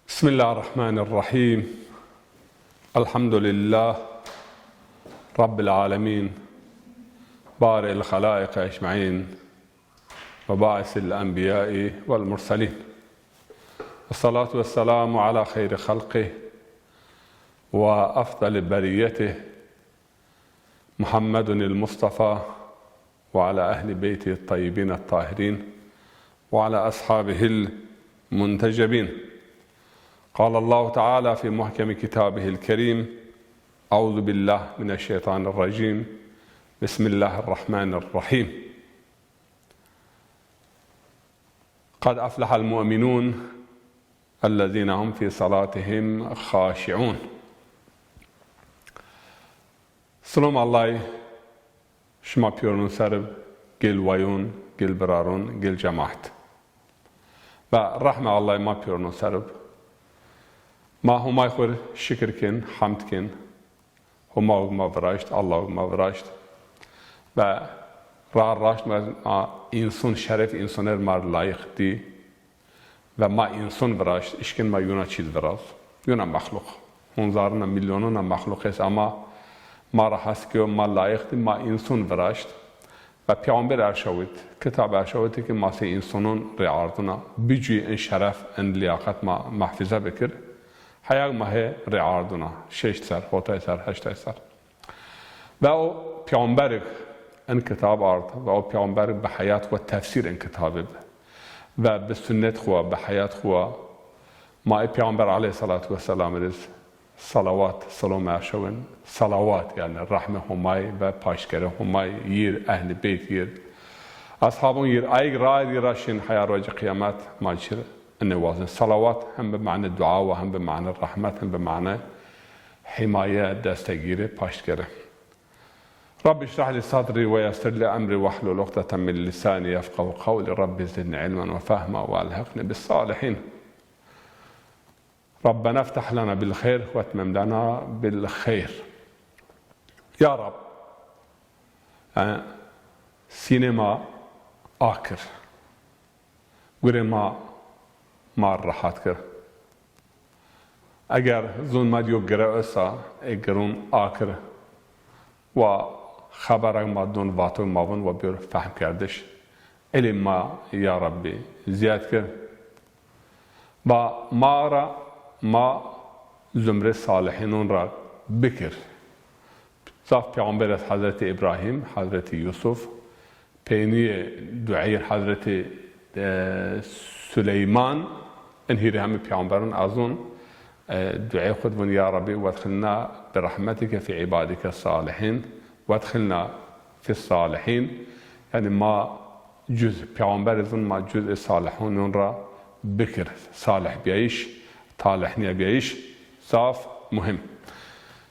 بسم الله الرحمن الرحيم. الحمد لله رب العالمين بارئ الخلائق أجمعين وباعث الأنبياء والمرسلين، والصلاة والسلام على خير خلقه وأفضل بريته محمد المصطفى وعلى أهل بيته الطيبين الطاهرين وعلى أصحابه المنتجبين. قال الله تعالى في محكم كتابه الكريم: أعوذ بالله من الشيطان الرجيم، بسم الله الرحمن الرحيم. قد أفلح المؤمنون الذين هم في صلاتهم خاشعون. سلام الله شما پیرون سرب گل ویون گل برارون گل جماعت و رحمه الله ما پیرون سرب ما همای خور شکر کن حمد کن هما ما براشت الله ما براشت و راشت ما انسان شرف انسانر مار لایق دی و ما انسان براشت اشکن ما یونا چیز براز یونا مخلوق هنزارنا میلیونونا مخلوق است، اما ما را هست که ما لایق دی ما انسان براشت و پیامبر ارشاد کتاب ارشادی که ما سی انسانون رعاردنا بجوی این شرف این لیاقت ما محفظه بکر حیاق ماه رعاردنا 6 سر 7 سر 8 سر و او پیامبر این کتاب آرد و او پیامبر به حیات و تفسیر این کتاب و به سنت خوا به حیات خوا ما پیامبر علیه الصلاة و السلام رز صلوات سلام ارشون صلوات یعنی رحمه همای و پاشگره همای یر اهل بیت یر اصحابون یر ایگ رای راشین حیا روز قیامت ماجر النوازن صلوات هم بمعنى دعاء وهم بمعنى الرحمة هم بمعنى حماية دستگیره پاشگره. رب اشرح لي صدري ويسر لي امري واحلل عقدة من لساني يفقهوا قولي رب زدني علما وفهما والحقني بالصالحين. ربنا افتح لنا بالخير واتمم لنا بالخير يا رب. سينما آخر گوره ما راحت کرد. اگر زون مدیو گره ایسا اگرون آخر و خبر ما دون واتو ماون و بیر فهم کردش علم ما یا ربی زیاد کرد با ما زمره صالحینون را بکر. صاف پیامبر از حضرت ابراهیم، حضرت یوسف، پینی دعای حضرت سلیمان، انهی همه پیامبران از اون دعای خود ون یا ربی وادخلنا برحمتك في عبادك الصالحين وادخلنا في الصالحين، یعنی ما جز پیامبر از اون ما جز صالحون را بکر صالح بیایش طالح نیا بیایش صاف مهم.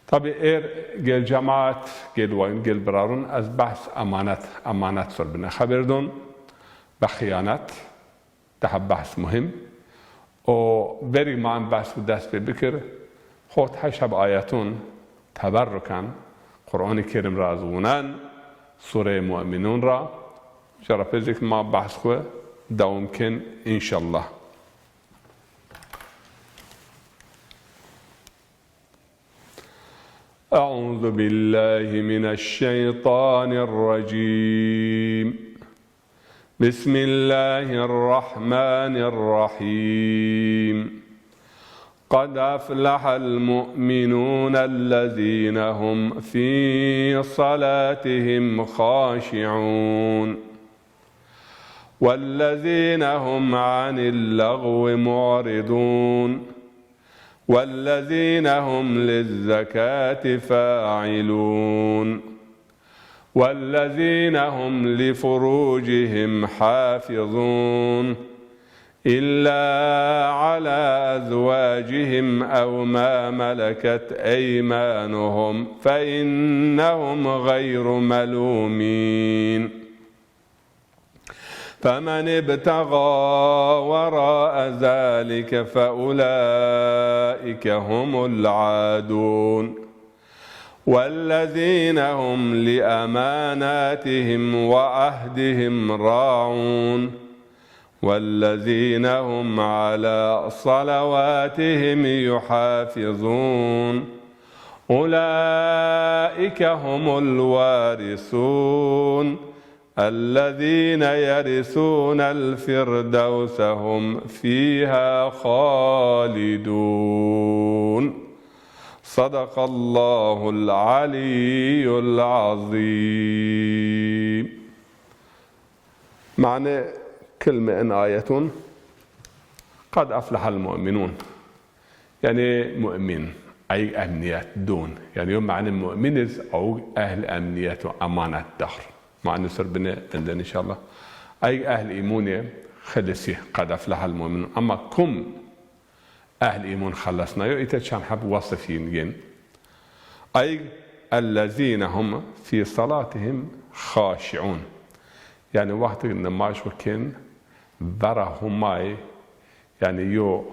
طبعا گل جماعت گل وین گل برارون از بحث امانت سر بنا خبر دون بخیانت ده بحث مهم و بری ما این بحث دست بکر خود 8 آیاتون تبرکن قرآن کریم را از اونن سوره مؤمنون را جرا که ما بحث خو دوام کن انشالله. أعوذ بالله من الشيطان الرجيم. بسم الله الرحمن الرحيم. قد أفلح المؤمنون الذين هم في صلاتهم خاشعون والذين هم عن اللغو معرضون والذين هم للزكاة فاعلون والذين هم لفروجهم حافظون إلا على أزواجهم أو ما ملكت أيمانهم فإنهم غير ملومين. فمن ابتغى وراء ذلك فأولئك هم العادون والذين هم لأماناتهم وعهدهم راعون والذين هم على صلواتهم يحافظون أولئك هم الوارثون الذين يرثون الفردوس هم فيها خالدون صدق الله العلي العظيم. معنى كلمة إن آية قد أفلح المؤمنون، يعني مؤمن أي أمنيات دون، يعني يوم معنى مؤمن أو أهل أمنيات وأمانة دهر معنى سربنا عندنا إن شاء الله أي أهل إيمونية خلصي قد أفلح المؤمنون. أما كم أهل إيمون خلصنا يؤتي كان حب وصفين أي الذين هم في صلاتهم خاشعون، يعني وقت النماز وكن برا هماي يعني يو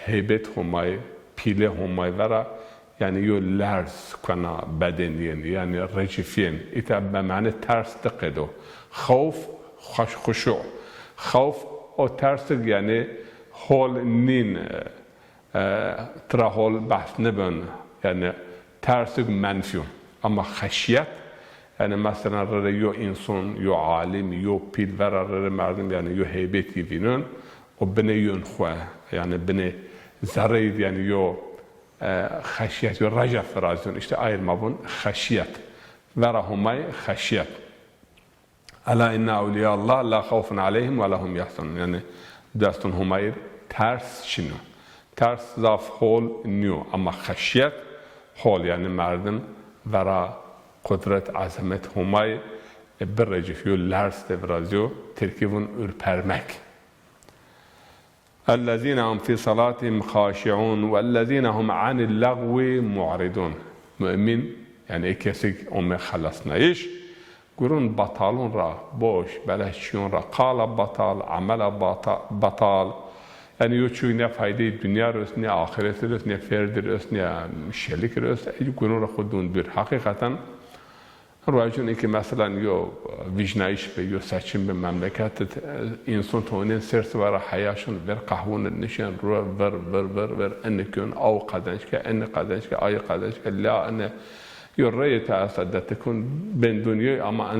هيبت هماي بيله هماي برا يعني يو لارس كنا بدنيا يعني رجفين إتابع معنى ترس تقدو خوف خشوع خوف أو ترس يعني هول نين ترى هول بحث نبن يعني ترس منفيون. أما خشية يعني مثلا رأي يو إنسان يو عالم يو بيل ورا رأي مردم يعني يو هيبتي فينون وبني ينخوه يعني بني زريد يعني يو خشية يو رجع فرازون إشت آير مابون خشية ورا هماي خشية ألا إن أولياء الله لا خوف عليهم ولا هم يحزنون، يعني داستون هماير ترس شنو ترس ضاف هول نيو. أما خشية هول يعني مردم ورا قدرت عظمت همای برجفیو لرز تبرازیو ترکیبون ارپرمک. الذين هم في صلاتهم خاشعون والذين هم عن اللغو معرضون. مؤمن يعني کسی که خلصنا ایش گرون بطالون را باش بلشیون را قال بطال عمل بطال يعني يوتشوي نه فايدة الدنيا رأس نه آخرت رأس نه فرد رأس نه شريك رأس أي قانون را خودون بير حقيقة رواجون إنك مثلا يو ويجنايش به يو ساتشين بمملكات إنسان تونين سرت ورا حياشون بر قهون النشان رو بر أنكون أو قدنشك أن قدنشك أي قدنشك لا أن يرى تأسد تكون بين دنيا أما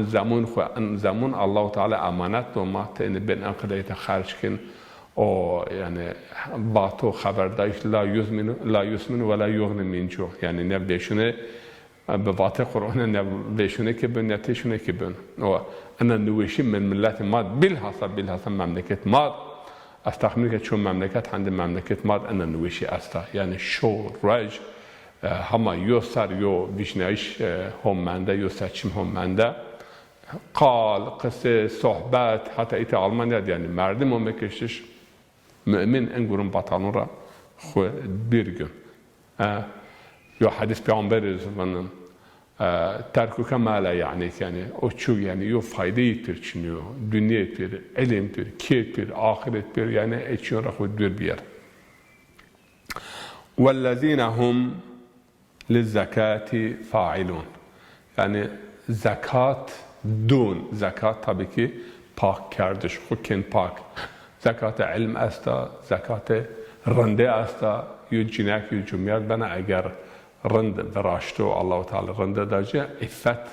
أن زمون الله تعالى أمانات وما تين بين أنقذ خارج كن أو يعني باطو خبر دايش لا يسمن ولا يغني من جوع، يعني نبدأشونه بباطل قرآن نبدأشونه كبن نتيشونه كبن. وأنا نوشي من ملات ماد بالحسب مملكة ماد استخدمه كشون مملكة عند مملكة ماد أنا نوشي أستا يعني شو راج هما يوسر يو بيشنايش هم منده يوسرشم هم منده قال قصة صحبات حتى إيت ألمانيا يعني مردم هم مكشش مؤمن انگورن بطانون را خو بیرگن یا حدیث پیامبر زمان ترکو کمالا يعني اوچو يعني یو فایده ترچنیو دنیا تر علم تر کیت تر آخرت تر يعني اچون را خود بیر بیار. والذین هم للزكاة فاعلون يعني زکات دون زکات طبعی که پاک کردش خود کن پاک زکات علم استا زکات رنده استا یو جناک یو جمعیت بنا اگر رند براشتو الله تعالی رنده داجه افت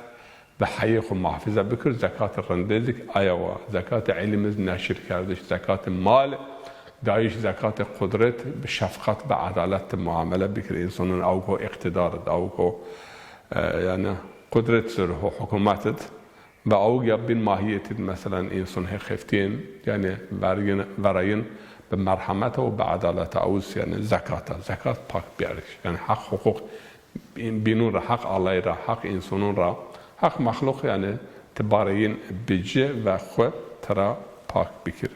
به حیق و محافظه بکر زکات رنده دک آیا زکات علم نشر کردش زکات مال دایش زکات قدرت به شفقت به عدالت معامله بکر انسان اوگو اقتدار اوگو يعني قدرت سر حکومتت با اوگیا بین ماهیت مثلا انسان خفتین يعني براین به مرحمت و به عدالت اوس يعني زکات پاک بیارش يعني حق حقوق بینون را حق الله را حق انسانون را حق مخلوق يعني تبارین بجه و خو ترا پاک بکر.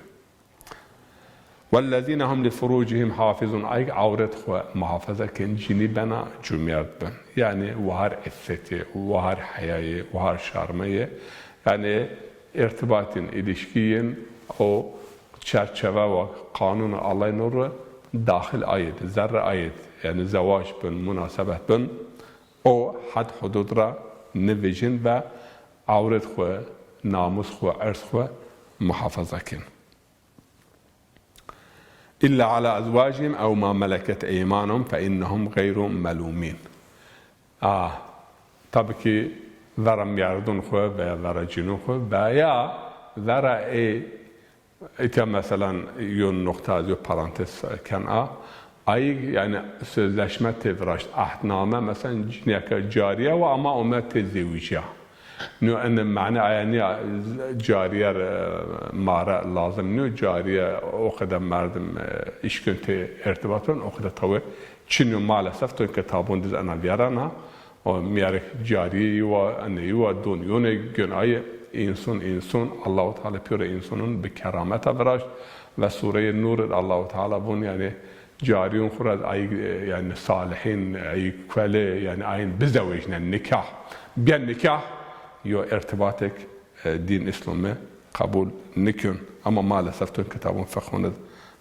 والذين هم لفروجهم حافظون أي عورت خو محافظة كن جني بنا جميعت بن يعني وهر إثته وهر حياة وهر شرمية يعني ارتباط إلشكين أو چرچوه و قانون الله نور داخل آيد زر آيد يعني زواج بن مناسبة بن أو حد حدود را نویجن و عورت خو ناموس خو عرض خو محافظة كن. إلا على أزواجهم أو ما ملكت أيمانهم فإنهم غير ملومين. tabii ki vera miardun xwe veya vera cinû xwe veya vera ite mesela yon nokta yo parantez kan yani sözleşme tevraşt ahdname mesela cineka cariye ve ama ona tezeviciya نو ان معنى يعني جاريه مارا لازم نو جاريه اوقد مردم iş كنت ارتباطن اوقد تو چنو maalesef تو كتابون دز انا بيرانا o miyarek cariye ve anne ve dunyone günahı insan Allahu Teala püre insanın bir keramete veraş ve Sure-i Nur Allahu Teala bun yani cariyun khurad ay yani salihin ay kvale yani ayın bizavejne nikah bir nikah yo irtibatek din İslam'ı kabul nikun ama maalesef tüm kitabın fıkhında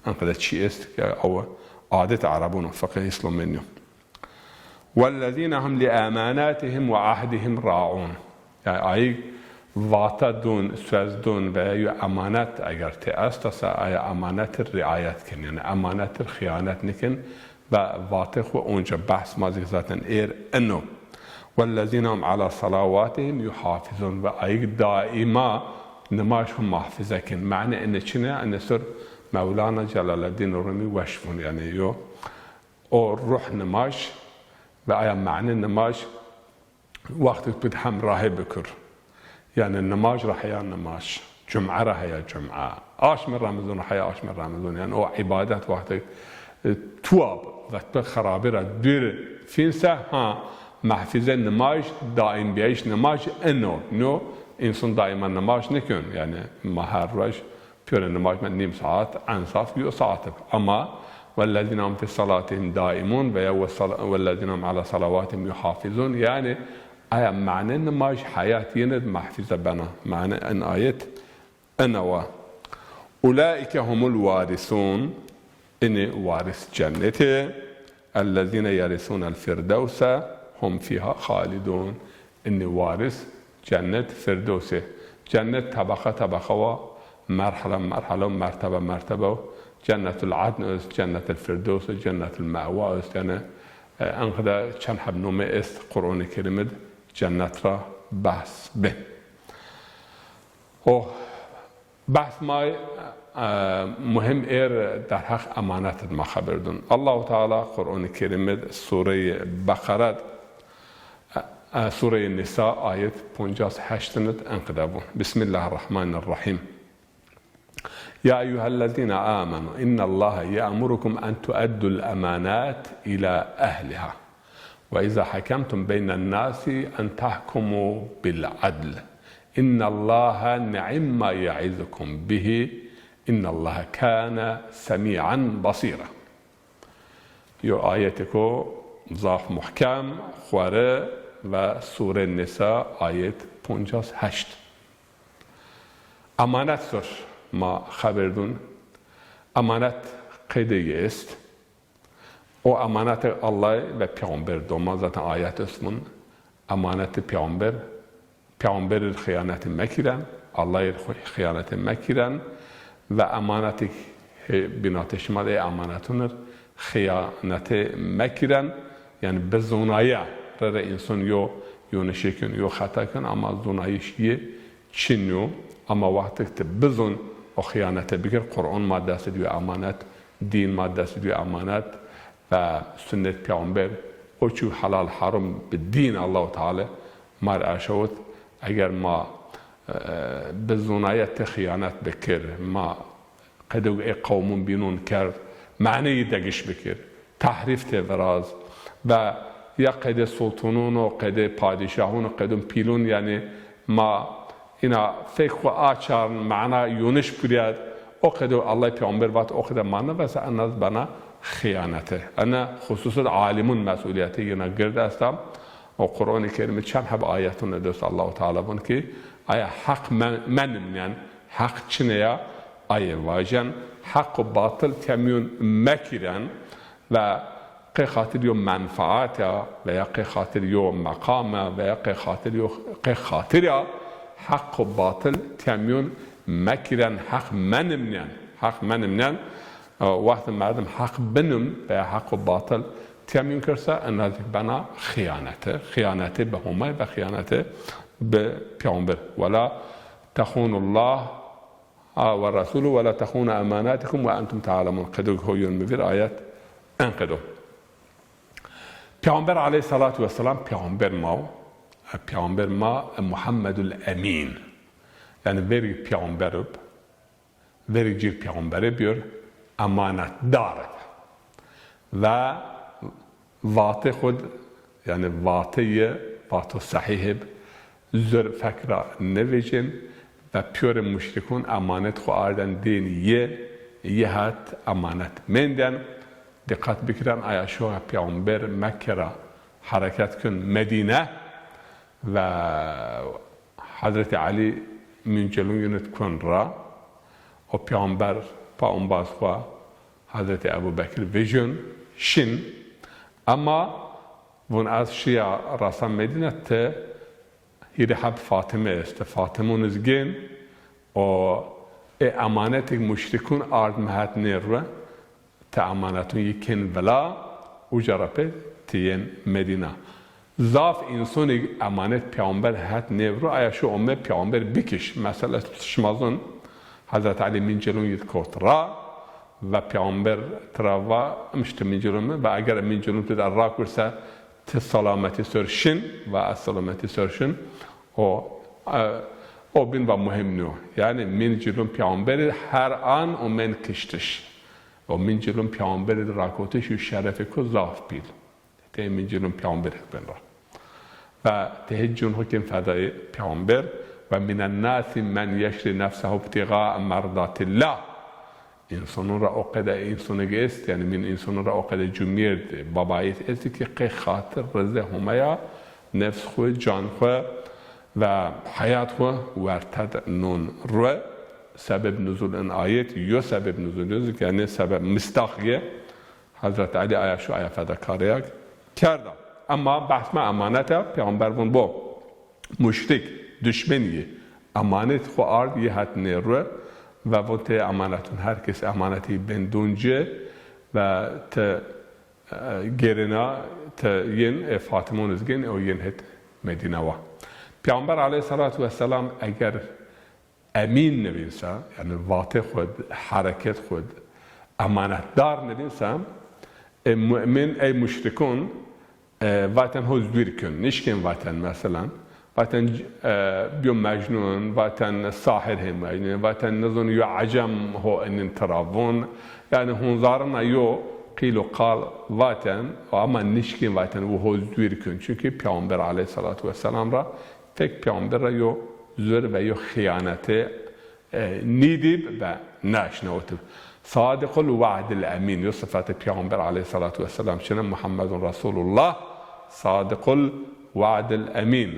ankada çiğest o adet Arabun fıkhı İslam'ın وَالَّذِينَ هُمْ لِأَمَانَاتِهِمْ وَعَهْدِهِمْ رَاعُونَ yani ay vata dun, söz dun veya emanet eğer teastasa ay emanetir riayet kin yani emanetir hıyanet nikin ve vatı ve onca bahs mazik zaten enno وَالَّذِينَ هُمْ عَلَى صَلَوَاتِهِمْ يُحَافِظُونَ ve ay daima namazhum muhafaza kin ma'ne enne çine enne sur Mevlana Celaleddin Rumi veşfun yani yo o ruh namaz ve aya ma'ne namaz vakti bidham rahib kur يعني النماز راح يا النماز جمعة راح يا جمعة آش من رمضان راح يا آش من رمضان يعني هو عبادات وقت تواب وقت خرابرة دير فين ها محفظة النماز دائم بيعيش نماز إنه نو إنسان دائما نماز نكون يعني ما هالرج بيون النماز من نيم ساعات عن ساعات يو ساعات أما والذين هم في صلاتهم دائمون والذين هم على صلواتهم يحافظون يعني آية معنى النماز حياة يند محفظة بنا معنى أن آية أنوا أولئك هم الوارثون إن وارث جنة الذين يرثون الفردوس هم فيها خالدون إن وارث جنة فردوس جنة طبقة مرحلة مرتبة جنة العدن جنة الفردوس جنة المأوى يعني أنقذ كان حب نومي است قرآن الكريم جنت را بحث به و بحث ما مهم در حق امانت ما خبر دون الله تعالی قرآن کریم سوره بقره سوره نساء آیت 58 انقدابون بسم الله الرحمن الرحیم يا أيها الذين آمنوا إن الله يأمركم أن تؤدوا الأمانات إلى أهلها وإذا حكمتم بين الناس أن تحكموا بالعدل إن الله نعم ما يعظكم به إن الله كان سميعا بصيرا يو آياتكو ضاف محكم خواره و سوره النساء آيات 58 أمانت سر ما خبردون أمانت قیده است o emanet Allah ve Peygamber doğma zaten ayet ismin emaneti Peygamberin hıyaneti mekiren Allah'ın hıyaneti mekiren ve emaneti binat şmal emanetunur hıyaneti mekiren yani biz zonaya re insan yo neşekün yo hatakın ama zonayı şiye çinyo ama vakti bizon o hıyanete bigir Kur'an maddesi diyor emanet din maddesi diyor emanet و سنت پیامبر او چو حلال حرام به دین الله تعالی مر اشوت اگر ما به زنایت خیانت بکر ما قدو قومون بینون کرد معنی دگش بکر تحریف تفراز و یا قد سلطنون و قد پادشاهون و قدم پیلون یعنی ما اینا فکر و آچار معنا یونش بریاد او قدو الله پیامبر وقت او قدو معنا بس اناز بنا خیانته انا خصوصا عالمون مسئولیتی اینا گرد هستم و قرآن کریم چند حب آیتون دوست الله تعالی بون که آیا حق من یعنی حق چنیا آیا واجن حق و باطل تمیون مکیرن و قی خاطر یو منفعات و یا قی خاطر یو مقام و یا قی خاطر حق و باطل تمیون مکیرن حق من منن وقت مردم حق بنم به حق و باطل تیمین کرسه نزدیک بنا خیانته به همه و خیانته به پیامبر. ولا تخون الله و رسول ولا تخون اماناتكم و انتم تعلمون. قدوگ هویون میویر آیت انقدو. پیامبر علیه الصلاة و السلام پیامبر ما محمد الامین، یعنی وری پیامبر وری جیر پیامبر بیار امانت دارد و واته خود یعنی واته صحیح زر فکر نویجن و پیور مشرکون امانت خو آردن دین یه هات امانت مندن. دقت بکرن آیا شو پیامبر مکه را حرکت کن مدینه و حضرت علی من جلون یونت کن را و پیامبر پا اون باز خوا حضرت ابو بکر ویژن شن اما ون از شیعه رسم مدینه ته هیره حب فاطمه است. فاطمه نزگین و امانت مشرکون آرد مهد نیروه تا امانتون یکن ولا و جرپه تین مدینه. ضعف انسان امانت پیامبر هد نیرو آیا شو امه پیامبر بکش مثلا شمازون حضرت علی من جلون ید کوت را و پیامبر تراوا مشت من جلون و اگر من جلون تد را کرسه سلامتی سرشن و سلامتی سرشن او بین و مهم نو یعنی من جلون پیامبر هر آن و من کشتش و من جلون پیامبر راکوتش و شرف کو ضعف بیل ته من جلون پیامبر بین را و ته جون حکم فدای پیامبر و من الناس من یشری نفسه ابتغاء مرضات الله. انسان را عقده انسان است یعنی من انسان را عقده جمعیت بابایت است که خاطر رضا همه نفس خو جان خو و حیات خو ورتد نون رو سبب نزول این آیت یا سبب نزول یعنی سبب مستاقیه حضرت علی آیا شو آیا فداکاری کرده. اما بحث ما امانته پیامبر بون با مشرک دشمنیه امانت خو آرد یه حد نیروه و وقت امانتون هر کس امانتی بندونجه و تا گرنا تا ین فاطمون ازگین او ین هت مدینه و پیامبر علیه الصلاة و السلام اگر امین نویسه یعنی واته خود حرکت خود امانت دار نویسه مؤمن ای مشرکون واتن حضور کن نشکن واتن مثلا واتن بیو مجنون واتن ساحر هم مجنون واتن نظن یو عجم هو ان ترابون یعنی هنزارنا یو قیل و قال واتن و اما نشکن واتن و حضور کن چونکه پیامبر علیه الصلاة و السلام را فکر پیامبر را یو زور و یو خیانت نیدیب و نشنوتب. صادق الوعد الامین یو صفات پیامبر علیه الصلاة و السلام چنه محمد رسول الله صادق الوعد الامین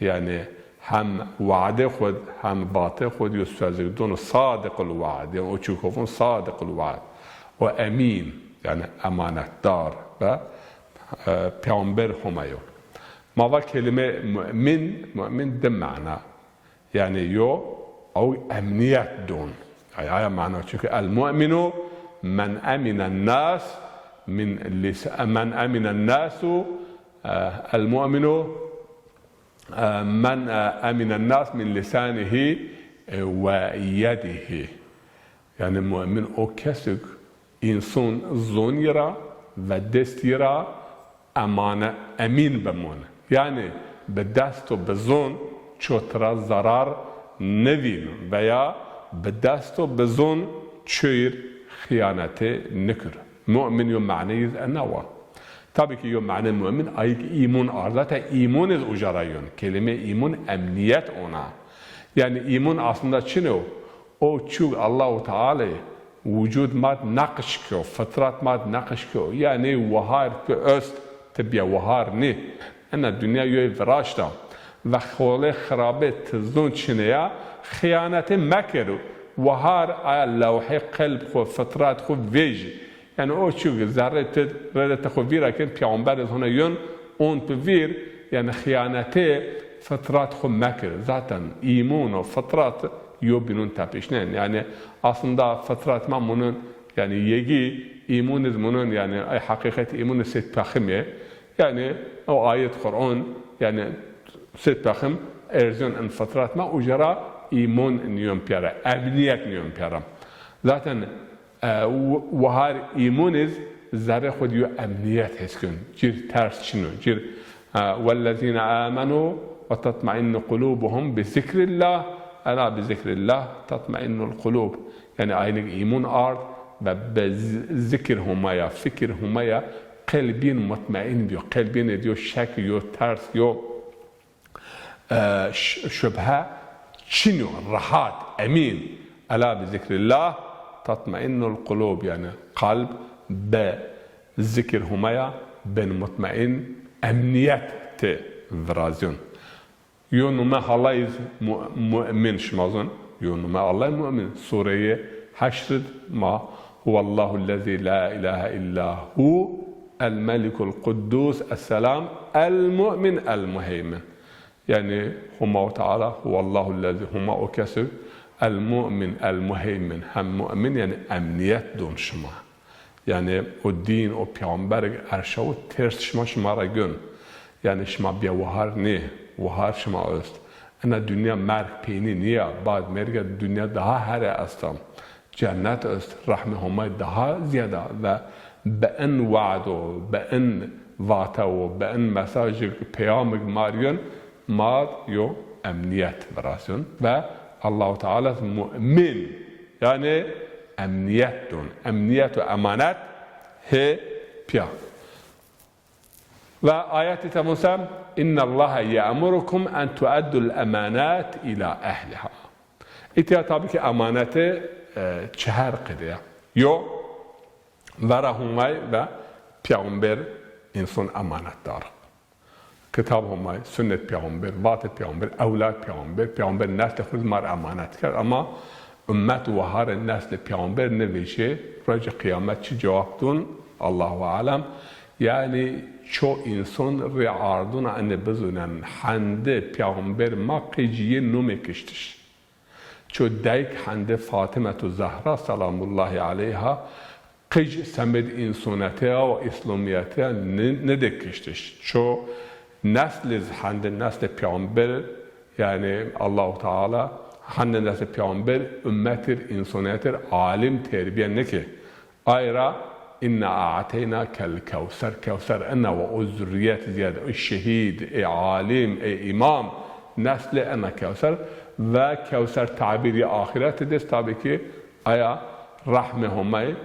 یعنی هم وعده خود هم باطل خود یستازدون صادق الوعد یعنی اوچوکوفون صادق الوعد و امین یعنی امانت دار و پیامبر همایو. ما و کلمه مؤمن ده معنا یعنی یو او امنیت دون آیا معنا چونکه المؤمن من امن الناس من امن الناس المؤمن من امن الناس من لسانه و یده یعنی مؤمن او کسی انسان زونی را و دستی را امین بمونه یعنی به دست و به زون چوترا ضرر نوین و یا به دست و به زون چویر خیانت نکر. مؤمن یو معنی از انوا tabii ki yok mane mümin ayık iman arzata imanız ujarayın. Kelime iman emniyet ona. Yani iman aslında çine o çünkü Allah-u Teala vücut mad nakış kyo, fıtrat mad nakış kyo. Yani vahar ki öst tabiye vahar ne? Ana dünya yoy viraşta ve xole xarabet zon çineye خیانت مکر و هر لوح قلب خو فطرات خو ویجی یعنی او چوگ ذره رد خو ویرا کن پیامبر از هنه یون اون پویر یعنی خیانت فطرات خو مکر zaten ایمان و فطرات یو بینون تپیشنن یعنی aslında fıtrat bunun yani yegi imunuz munun yani ay hakikat imun set pahime yani o ayet Kur'an yani set pahim erzon en fatrat ma ujra imun niyom piyara emniyet niyom piyara zaten وهار إيمونز زره خود يو أمنيات هسكن جير ترس شنو جير والذين آمنوا وتطمئن قلوبهم بذكر الله ألا بذكر الله تطمئن القلوب يعني عينك إيمون أرض بذكر همايا فكر همايا قلبين مطمئن بيو قلبين ديو شك يو ترس يو شبهة شنو راحات أمين ألا بذكر الله تطمئن القلوب يعني قلب بذكر همايا بن مطمئن أمنيات فرازيون يونو ما الله مؤمن شمازون يونو ما الله مؤمن سورية حشرد ما هو الله الذي لا إله إلا هو الملك القدوس السلام المؤمن المهيمن يعني هما تعالى هو الله الذي هما أكسر المؤمن المهيمن هم مؤمن يعني أمنيت دون شما يعني الدين و پیامبر ارشاو ترس شما را گن يعني شما بیا وهار نه وهار شما است انا دنیا مرگ پینی نیا بعد مرگ دنیا daha هره استم جنت است رحمه همه daha زیاده و به ان وعد و به ان واتا و به ان مساج پیامک ماریون مار یو امنیت براسون و الله تعالى مؤمن يعني أمنيات دون أمنيات وأمانات هي بيا وآيات تموسى إن الله يأمركم أن تؤدوا الأمانات إلى أهلها إتيا طبيك أمانات چهار قدية يو ورهماي و پیامبر إنسان أمانات دار کتاب همای سنت پیامبر وات پیامبر اولاد پیامبر نسل خود مار امانت کرد اما امت و هر نسل پیامبر نویشه راج قیامت چی جواب دون الله عالم yani çoğu insan riardun anne bezunen hande پیامبر ما قیجیه نومکشتش چو دیک hande فاطمه تو زهرا سلام الله علیها قیج سمد انسانته و اسلامیته ندکشتش چو نسل هند نسل پیامبر yani Allah-u Teala hande nesli پیامبر ümmettir, insaniyettir, alim terbiye ne ki? Ayra inna a'ateyna kel kevser, kevser enne ve o zürriyet ziyade, şehid, alim, imam nesli enne kevser ve kevser tabiri ahiretidir tabii ki aya rahme humay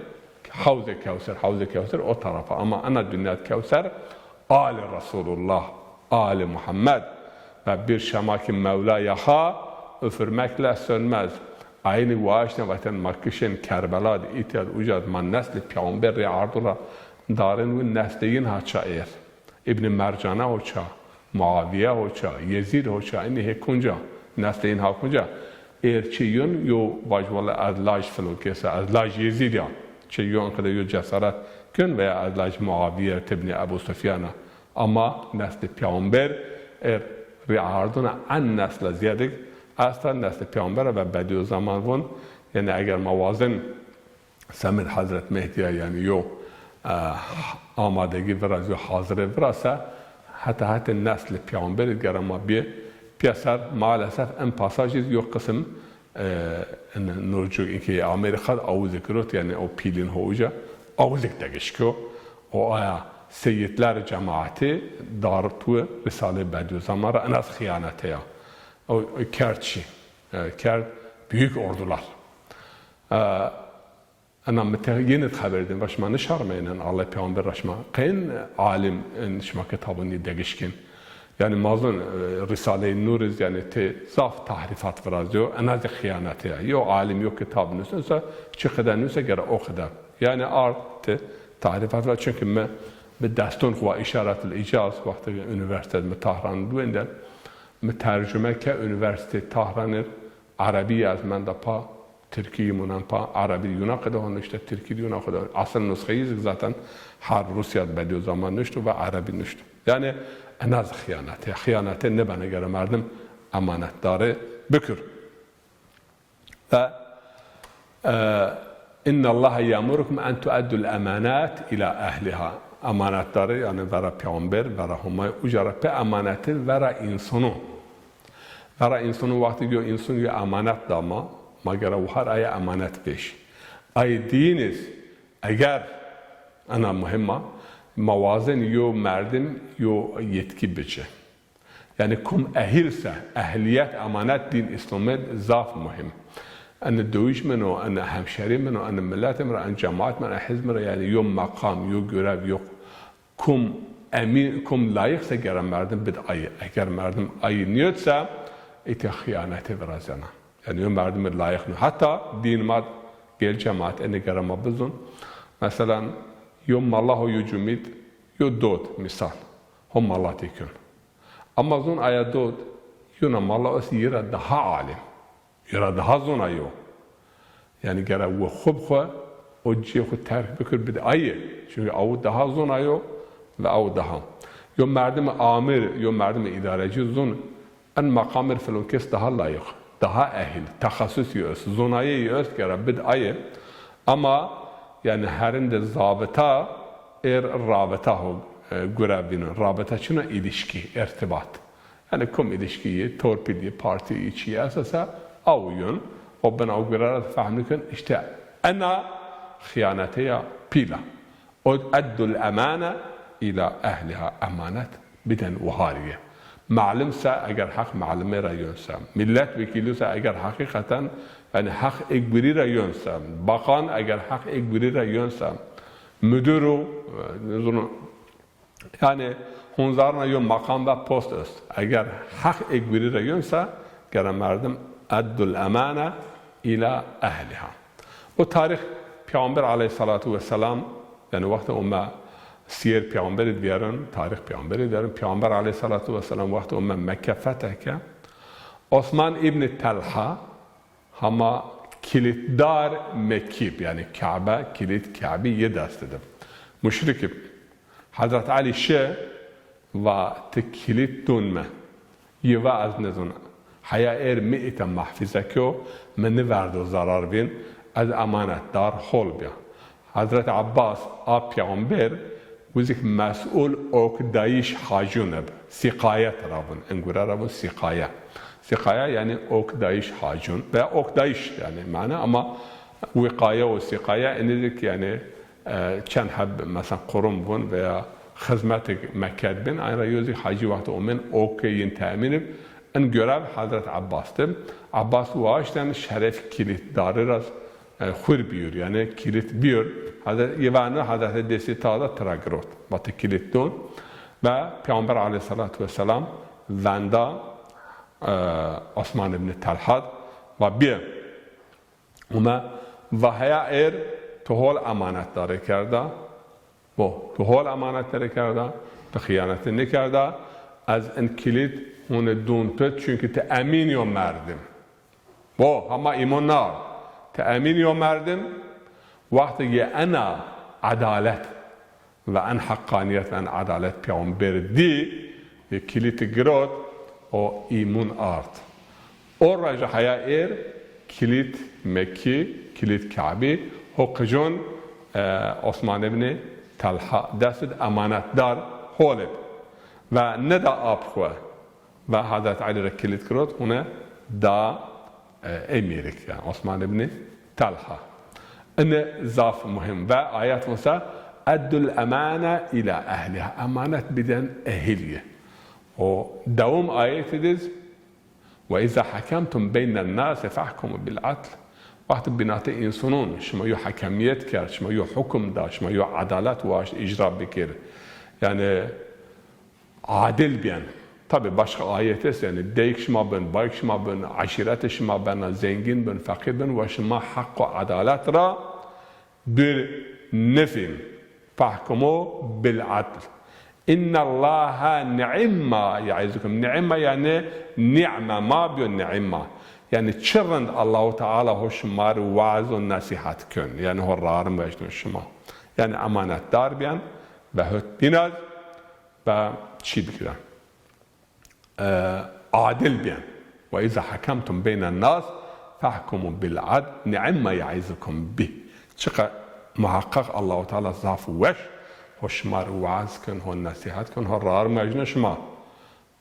havze kevser o tarafa ama ana dünya kevser Ali Resulullah Ali Muhammed ve bir şemakin Mevla yaha üfürmekle sönmez. Aynı vaişne vatan Makkişen Kerbela'da itiyad ucad man nesli Peygamber ardula darin ve nesliyin haça eğer. İbn Mercan'a hoça, Muaviye hoça, Yezid hoça, inni hekunca, nesliyin hakunca. Eğer çiyun yo vacvala adlaj filokese, adlaj Yezid ya. Çiyun kadar yo cesaret gün veya adlaj Muaviye tebni Ebu Sufyan'a. Ama nesli Peygamber riarduna an nesle ziyadik اصلا نسل پیامبر و بدیو زمان ون یعنی اگر موازن سمت حضرت مهدی یعنی یو آمادگی وراز یو حاضر وراسه حتی نسل پیامبر گرم ما پیاسر maalesef en pasajız یو قسم نرجو اینکه آمریکا آوزک روت یعنی او پیلین هوجا آوزک دگشکو o seyitler cemaati darıtı Risale-i Bediüzzaman en az hıyanete ya. O kerçi, kert büyük ordular. Ana müteğyini haberdim. Başma nişarmayın Allah Peygamber raşma. Qeyn alim nişma kitabını degişkin. Yani mazlun Risale-i Nuriz yani te zaf tahrifat vrazyo en az hıyanete ya. Yo alim yok kitabını üstünse çıkıdan üstüne göre o kadar. Yani artı tahrifat var çünkü به دستون و اشارت الاجاز وقتی üniversite تهران دویندن مترجمه که üniversite تهران عربی از من دا پا ترکی منن پا عربی یونا قده نشته ترکی یونا قده اصلا نسخه ایز zaten هر روسیات بدیو zaman نشته و عربی نشته yani en az خیانته ne bana göre merdem emanetdarı bükür ve إن الله يأمركم أن تؤدوا الأمانات إلى أهلها. امانت داره یعنی برای پیامبر، برای همه اجاره به امانت برای انسانو. برای انسانو وقتی که انسان یه امانت داما مگر و هر ای امانت پیش. ای دینس اگر انا مهمه موازن یو مردم یو یتکی بچه. یعنی کم اهلسه اهلیت امانت دین اسلامت ضعف مهم. أن الدويش منه، أن همشري منه، أن ملات منه، أن جماعات منه، حزب منه، يعني يوم مقام، يوم جراب، يوم كم أمين، كم لايق سجرا مردم بد أي، أجر مردم أي نيوتسا، إتى خيانته برازنا، يعني يوم مردم لايق نو، حتى دين ما قيل جماعات إن جرا ما بزن، مثلا يوم الله يجمد يدود مثال، هم الله تكون، أما زون آيات دود، يوم الله أسير ده عالم. یرا ها زون آیو یعنی گر او خوب خو اوجی خو ترک بکر بد آیه چون او ده ها زون آیو و او ده ها یا مردم آمر یا مردم اداره‌جی زون ان مقام فلان کس ده ها لایق ده ها اهل تخصصی است زون آیه است گر بد آیه اما yani herinde zabıta rabıta ho görevinin rabıta çuna ilişki irtibat yani kum ilişkiyi torpili parti içi esasa avuyun o ben o göre fahmıkın işte ana خيانتها بيلا أدوا الأمانة إلى أهلها أمانة بدن وهارية معلم سا أجر حق معلم رأيون سام ملت وكيلو سا أجر حقيقة يعني حق إجبري رأيون سام باقان أجر حق إجبري رأيون سام مديرو يعني هنزارنا يوم مقام و پست است أجر حق إجبري رأيون سا كرا مردم أدوا الأمانة إلى أهلها وتاريخ پیامبر علیه الصلاة و السلام یعنی وقت امه سیر پیامبر بیارن تاریخ پیامبر بیارن پیامبر علیه الصلاة و السلام وقت امه مکه فتح که عثمان ابن طلحه همه کلیددار مکیب یعنی کعبه کلید کعبی یه دست ده مشرک حضرت علی شه و تکلید دونمه یه از نزونه حیا ایر میت محفظه که من ورد و ضرار بین از امانت دار خول بیا حضرت عباس آب پیامبر وزیک مسئول اوکدایش حاجونب سقایت رابون انگوره رابون سقایه یعنی اوکدایش حاجون و اوکدایش یعنی معنی اما وقایه و سقایه اینه یعنی چند حب مثلا قرم بون و خدمت مکه بین این رایوزی حاجی وقت اومن اوکین تامین ان görev Hazret Abbas'tı. Abbas o ağaçtan şeref kilitdarı raz khur biyor yani kilit biyor. Hazret Yevana Hazret Desi Tağda tragrot. Batı kilitton ve Peygamber Aleyhissalatu vesselam vanda Osman ibn Talhat ve bir ama vahaya er tuhol amanetdari کرده و tuhol amanetdari کرده به خیانت نکرده از این کلید اون دونتت çünkü تأمین یا مردم با همه ایمان نار تأمین یا مردم وقتی که انا عدالت و ان حقانیت و ان عدالت پیامبر دی یک کلید گراد و ایمان آرد اور راجع حیا ایر کلید مکی کلید کعبی حقجون عثمان ابن طلحه دست امانت دار حولب و ندا آب خواه و حضرت علی را کلید کرد اونه دا امیرک yani Osman ibn Talha. این ضعف مهم و آیات مثلا ادوا الامانه الى اهلها امانت بدن اهلیه و دوم آیت دیز و اذا حكمتم بين الناس فاحكموا بالعدل وقت بینات انسانون شما یو حکمیت کرد شما یو حکم داشت شما یو عدالت واش اجرا بکر yani عادل بیان tabi başka ayet است yani deyik şma ben, bayik şma ben, aşiret şma ben, zengin ben, fakir ben ve şma hak ve adalet ra bir nefim fahkumu bil adl. İnna Allaha ni'imma ya'izukum. Ni'imma yani ni'me ma biyo ni'imma. Yani çırrend Allahu Teala hoşmar vaaz ve nasihat kön. Yani horrarım ve işte şma. Yani amanetdar biyan ve höt binaz ve çi bikran. عادل بيان وإذا حكمتم بين الناس فاحكموا بالعدل نعم ما يعظكم به چقدر محقق الله تعالی ضعف وش و شما رو وعظ کن و نصیحت کن و رار مجنه شما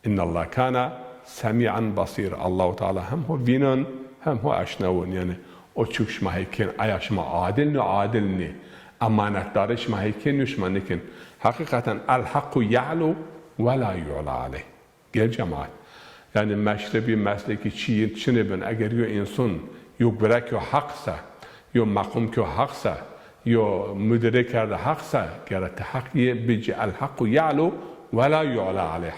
ان الله کان سمیعا بصیر الله تعالی هم هو بینن هم هو اشنون یعنی او چوک شما هیکن آیا شما عادل نه عادل نه امانت داره شما هیکن نه شما نکن حقیقتا الحق یعلو ولا یعلا علیه گل جماعت yani meşrebi mesleki çiğ çine ben eğer yo insan yo bırak yo haksa yo makum ki haksa yo müdere karda haksa gerek hakiye bici el hakku ya'lu ve la yu'la aleyh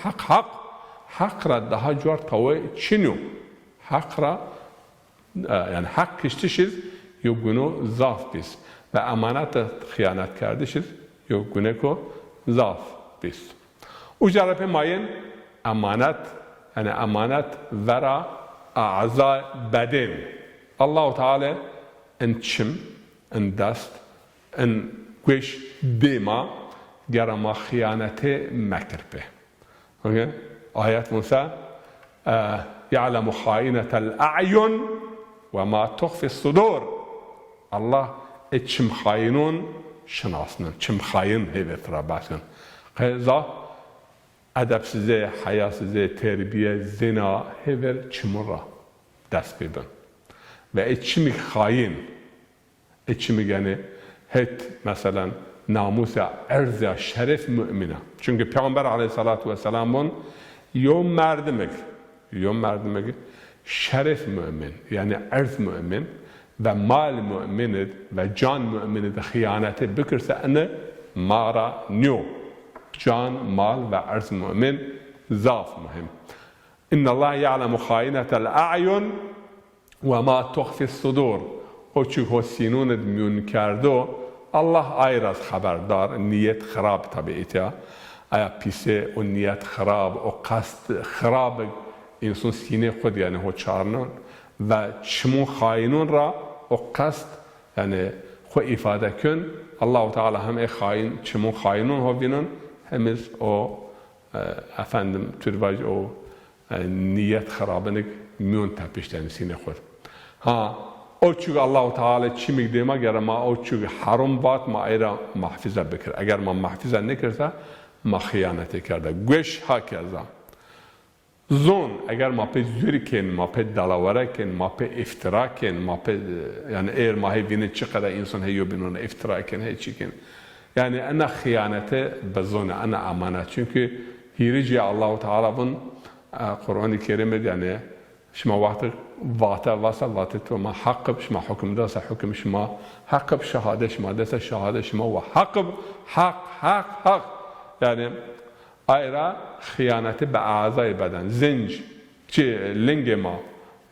hakra daha jor tawe çinu hakra yani hak kiştişiz yo bunu zaf biz ve amanata hıyanet kardeşiz yo güneko zaf biz ujarep mayen amanat yani emanet vera a'za beden. Allah Teala en çim, en dest, en güç dema gerama hıyanete mekirbe. Okay? Ayet Musa ya'lemu ha'inetel a'yun ve ma tuhfi's sudur. Allah çim hainun şınasının, çim hain hevetra basın. Keza edepsize, hayasıze, terbiye, zina, hever çimura dest bidin. Ve içimi hain, içimi yani het mesela namusa, erza, şeref mümine. Çünkü Peygamber aleyhissalatu vesselamın yom merdimek, şeref mümin, yani erz mümin ve mal müminid ve can müminid hıyaneti bükürse ene mara nyo. Can, mal ve arz mümin zaf mühim. İnna Allah ya'lemu ha'inetel a'yun ve ma tuhfi's sudur. O çünkü sinuned münkerdo Allah ayraz haberdar. Niyet xarab tabiiyete. Aya pise o niyet xarab, o kast xarab insan sine khud yani ho çarnan ve çimun hainun ra o kast yani xo ifade kün. Allah Teala hem hain çimun hainun ho binin hemiz o efendim türbaj o niyet xarabını mün tepişten sine khud. Ha o çünkü Allah Teala çimik dema gerama o çünkü haram bat ma ayra mahfiza bekir. Eğer ma mahfiza nekirse ma hıyanete karda. Güç hakeza. Zon eğer ma pe zürken, ma pe dalavaraken, ma pe iftiraken, ma pe yani eğer ma he bine çıkara insan heyo binona iftiraken he çıken. Yani ana hıyanete bezone ana amanet. Çünkü hirici Allah Teala'nın Kur'an-ı Kerim'de yani şma vakti vata to ma hakkı şma hüküm dasa hüküm şma hakkı şahade şma dasa şahade şma ve hakkı hak yani ayra hıyaneti be azay beden zinc ki lingema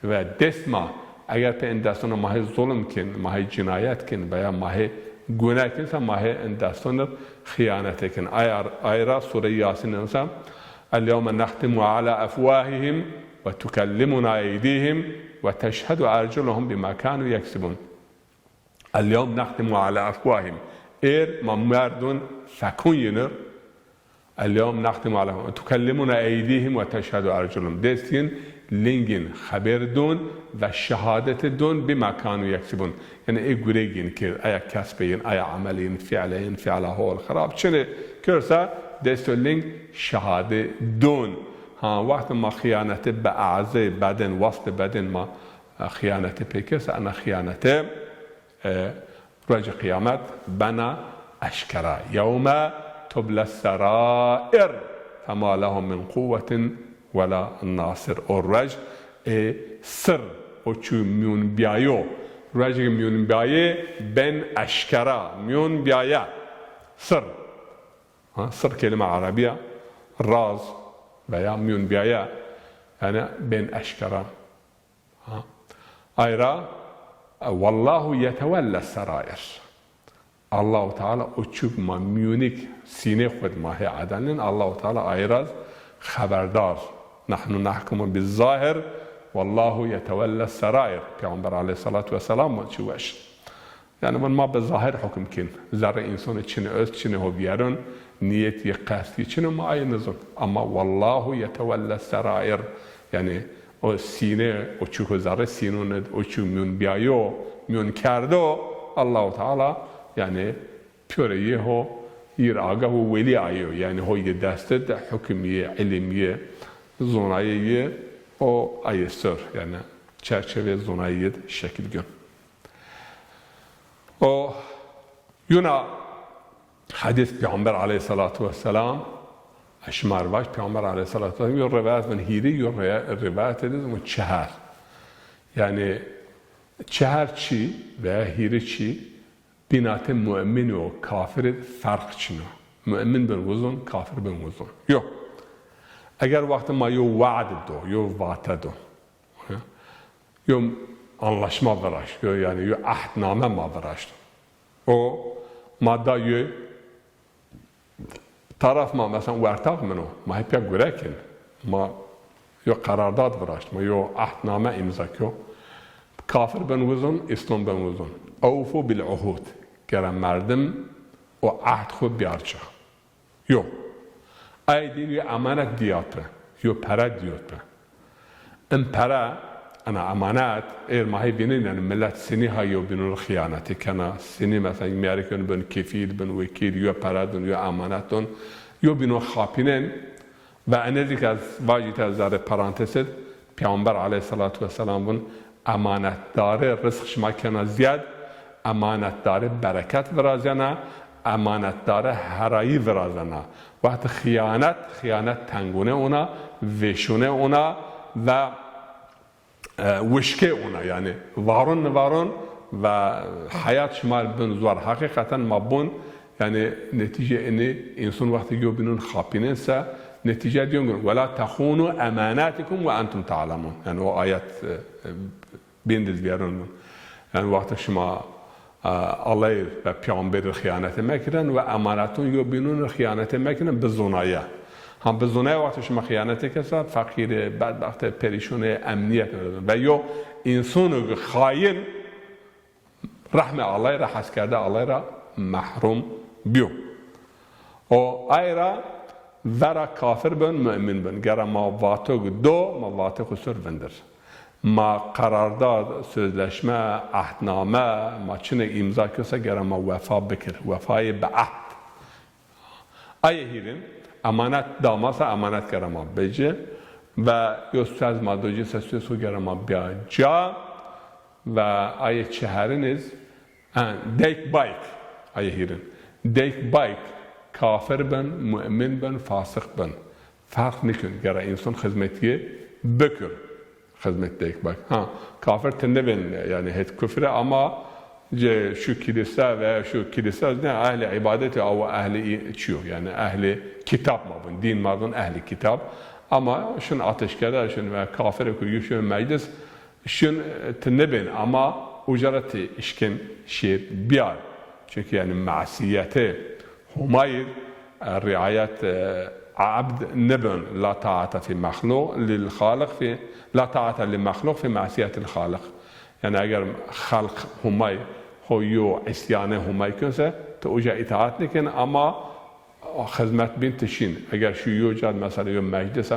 ve desma eğer pe endasona mahi zulüm kin mahi cinayet kin veya mahi günah kinse mahi endasona hıyanete kin ayra sure Yasin nisa اليوم نختم على أفواههم وتكلمنا أيديهم وتشهد أرجلهم بما كانوا يكسبون اليوم نختم على أفواههم مردون سكون ينر اليوم نختم على تكلمنا أيديهم وتشهد أرجلهم دستين لينجين خبر دون والشهادة دون بما كانوا يكسبون يعني قريجين كير أي كسبين أي عملين فعلين فعله هو الخراب شنو كرسا دستو لينج شهادة دون ها وقت ما خيانته بأعزة بدن وسط بدن ما خيانته بكس أنا خيانته رجع قيامت بنا أشكرا يوم تبلى السرائر فما لهم من قوة ولا ناصر الرج سر وشو ميون بيايو رجع ميون بياي بن أشكرا ميون بيايا سر سر كلمة عربية راز veya münbiyaya yani ben eşkara ayra vallahu yetevella sarair Allah-u Teala uçuk ma münik sine khud mahi adalin Allah-u Teala ayraz haberdar nahnu nahkumu biz zahir vallahu yetevella sarair Peygamber aleyhissalatu vesselam çuvaş yani ben ma be zahir hüküm kin zerre insan içine öz içine hobiyarın niyet yakasti için ama aynı zor ama vallahu yetevella sarair yani o sine o çuhu zare sinun o çu mün biayo mün kardo Allah Teala yani pöreyi ho yer aga ho veli ayı yani ho ye deste de hükmiye, ilmiye, zonayı o ayıstır yani çerçeve zonayı şekil gün. O yuna hadis Peygamber aleyhissalatu vesselam اشمار باش پیامبر علیه الصلاة والسلام یه روایت من هیری یه روایت دیدم و چهار yani çehar çi veya hiri çi binatı mümin o kafir fark çino mümin ben uzun kafir ben uzun yok eğer vakti ma yo vaad do yo vaata do yo anlaşma varaş yo yani yo ahdname ma varaş o madda yo taraf ma mesela vertak mı ma hep ya görekin ma yo karardat varaş ma yo ahdname imzak yo kafir ben uzun İslam ben uzun avfu bil uhud gelen merdim o ahd khud biarça yo ay değil yo amanet diyatı yo para diyatı en para ana amanet eğer mahi binin yani millet seni hayo binul khiyaneti kana seni mesela Amerikan ben kefil ben vekil yo para dun yo amanet dun yo binu khapinen ve enedik az vacit azare parantesit Peygamber aleyhissalatu vesselam bun amanetdare rızk şmakana ziyad amanetdare bereket verazana amanetdare herayi verazana vakti khiyanet tengune ona veşune ona ve وشکه اونا یعنی وارون و حیات شمال بن زوار حقیقتا مبون یعنی نتیجه اینه انسان وقتی که بینون خاپینه سه نتیجه دیون ولا تخونوا اماناتكم وانتم تعلمون یعنی و آیت بیندیز بیارون یعنی وقتی شما الله و پیامبر خیانت میکنن و امانتون یو بینون خیانت میکنن به زنایه هم به زنای وقتی شما خیانت کسا فقیر بدبخت پریشون امنیت ندارن و یا انسان خاین رحم الله را حس کرده الله را محروم بیو و ایرا ورا کافر بن مؤمن بن گره ما واتق دو ما واتق سر وندر ما قرارداد sözleşme ahdname ما چنه امضا کسا گره ما وفا بکر وفای به عهد آیه هیرین amanet damasa amanet gerama bece ve gösterz madoji sesüsü gerama biaca ve ayet çeheriniz dek bayk ayehirin dek bayk kafir ben mümin ben fasık ben fark nikün gera insan hizmetiye bekür hizmet dek bayk ha kafir tenne ben yani het küfre ama şu kilise ve şu kilise ne ehli ibadeti ama ehli çiyor yani ehli kitap mı bu din mardın ehli kitap ama şun ateşkere şun ve kafir koyu şun meclis şun tnebin ama ucareti işkin şey biar çünkü yani masiyeti humayr riayet عبد نبن لا طاعة في مخلوق للخالق في لا طاعة للمخلوق في معصية الخالق يعني اگر خلق همای هویو عصیانه همای کنسه تو اوجا اطاعت نکن اما خدمت بین تشین اگر شیوع جاد مثلا یو مجلس